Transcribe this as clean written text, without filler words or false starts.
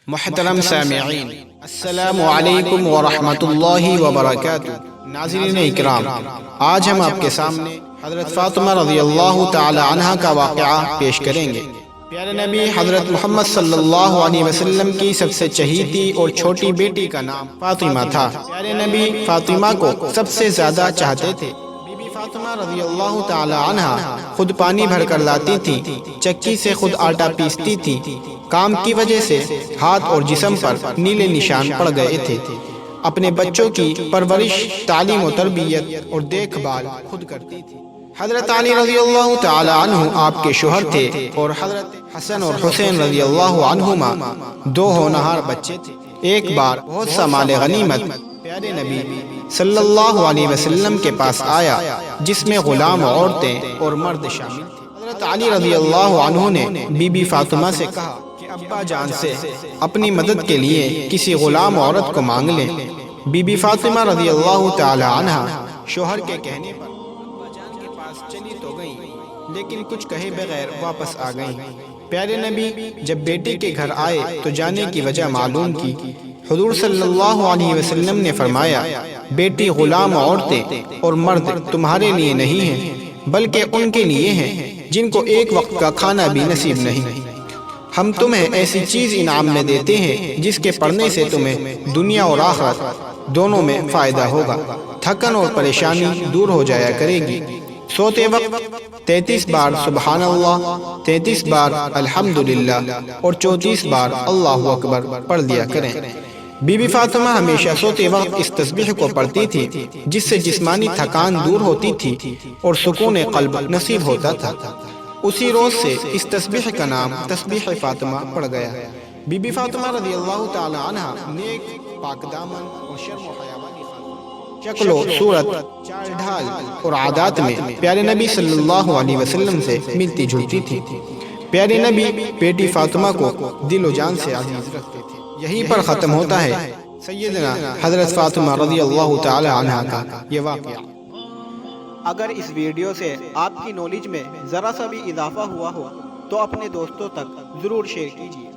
محترم سامعین، السلام علیکم ورحمۃ اللہ وبرکاتہ۔ ناظرین اکرام، آج ہم آپ کے سامنے حضرت فاطمہ رضی اللہ تعالی عنہا کا واقعہ پیش کریں گے۔ پیارے نبی حضرت محمد صلی اللہ علیہ وسلم کی سب سے چہیتی اور چھوٹی بیٹی کا نام فاطمہ تھا۔ پیارے نبی فاطمہ کو سب سے زیادہ چاہتے تھے۔ بی بی فاطمہ رضی اللہ تعالی عنہا خود پانی بھر کر لاتی تھی، چکی سے خود آٹا پیستی تھی۔ کام کی وجہ سے ہاتھ اور جسم پر نیلے نشان پڑ گئے تھے۔ اپنے بچوں کی پرورش، تعلیم و تربیت اور دیکھ بھال خود کرتی تھی۔ حضرت علی رضی اللہ تعالی عنہ آپ کے شوہر تھے اور حضرت حسن اور حسین رضی اللہ عنہما دو ہونہار بچے تھے۔ ایک بار بہت سا مال غنیمت پیارے نبی صلی اللہ علیہ وسلم کے پاس آیا، جس میں غلام، عورتیں اور مرد شامل تھے۔ حضرت علی رضی اللہ عنہ نے بی بی فاطمہ سے کہا کہ ابا جان سے اپنی مدد کے لیے کسی غلام عورت کو مانگ لیں۔ بی بی فاطمہ رضی اللہ تعالی عنہا شوہر کے کہنے پر ابا جان کے پاس چلی تو گئیں، لیکن کچھ کہے بغیر واپس آ گئیں۔ پیارے نبی جب بیٹی کے گھر آئے تو جانے کی وجہ معلوم کی۔ حضور صلی اللہ علیہ وسلم نے فرمایا، بیٹی، غلام، عورتیں اور مرد تمہارے لیے نہیں ہیں، بلکہ ان کے لیے ہیں جن کو ایک وقت کا کھانا بھی نصیب نہیں۔ ہم تمہیں ایسی چیز انعام میں دیتے ہیں جس کے پڑھنے سے تمہیں دنیا اور آخرت دونوں میں فائدہ ہوگا، تھکن اور پریشانی دور ہو جایا کرے گی۔ سوتے وقت 33 بار سبحان اللہ، 33 بار الحمدللہ اور 34 بار اللہ اکبر پڑھ لیا کریں۔ بی بی فاطمہ ہمیشہ سوتے وقت اس تسبیح کو پڑھتی تھی، جس سے جسمانی تھکان دور ہوتی تھی اور سکون قلب نصیب ہوتا تھا۔ اسی روز سے اس تسبیح کا نام تسبیح فاطمہ پڑ گیا۔ بی بی فاطمہ رضی اللہ تعالی عنہا نیک، پاک دامن اور شرم و حیا والی خاتون، شکل و صورت، چال ڈھال اور عادات میں پیارے نبی صلی اللہ علیہ وسلم سے ملتی جلتی تھی۔ پیارے نبی بیٹی فاطمہ کو دل و جان سے عزیز رکھتے تھے۔ یہیں پر ختم ہوتا ہے سیدنا حضرت فاطمہ رضی اللہ تعالی عنہا کا یہ واقعہ۔ اگر اس ویڈیو سے آپ کی نالج میں ذرا سا بھی اضافہ ہوا ہو تو اپنے دوستوں تک ضرور شیئر کیجیے۔